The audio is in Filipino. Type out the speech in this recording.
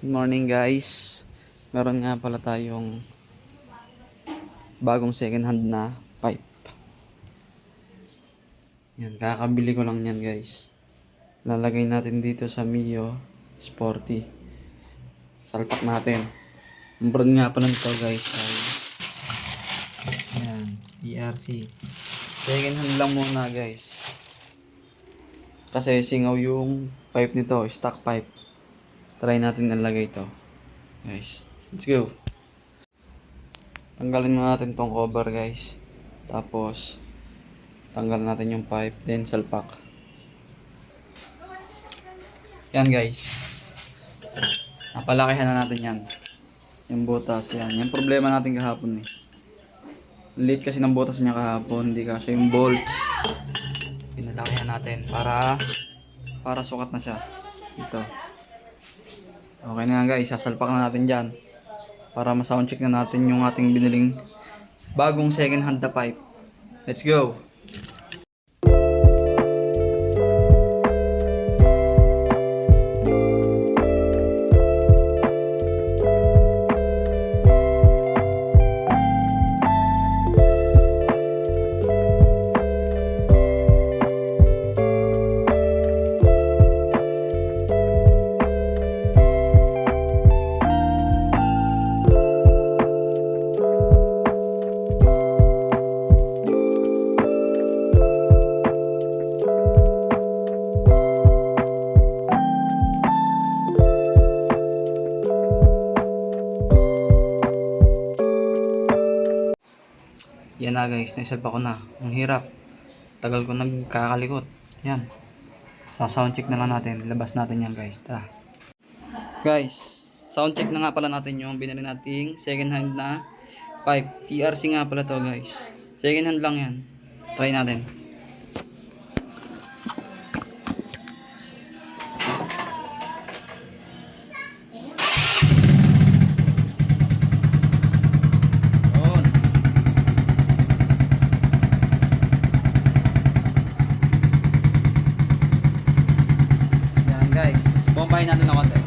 Good morning guys. Meron nga pala tayong bagong second hand na pipe. Yan, kakabili ko lang yan guys. Lalagay natin dito sa Mio Sporty. Salpak natin. Ang brand nga pala nito guys ay yan, ERC. Second hand lang muna guys. Kasi singaw yung pipe nito, stock pipe. Try natin nalagay ito. Guys, let's go. Tanggalin na natin tong cover guys. Tapos tanggalin natin yung pipe, then salpak. Yan guys. Napalakihan na natin yan. Yung butas yan. Yung problema natin kahapon eh. Late kasi ng butas niya kahapon, hindi kasi yung bolts. Pinalakihan natin para sukat na siya. Ito. Okay na nga guys, sasalpak na natin dyan para ma-soundcheck na natin yung ating biniling bagong second hand na pipe. Let's go! Yan na guys, naisalpa ko na. Ang hirap. Tagal ko nagkakalikot. Yan. Sa soundcheck na lang natin. Labas natin yan guys. Tara. Guys, soundcheck na nga pala natin yung binili nating second hand na pipe. TRC nga pala to guys. Second hand lang yan. Try natin. Pompahin natin ng konti.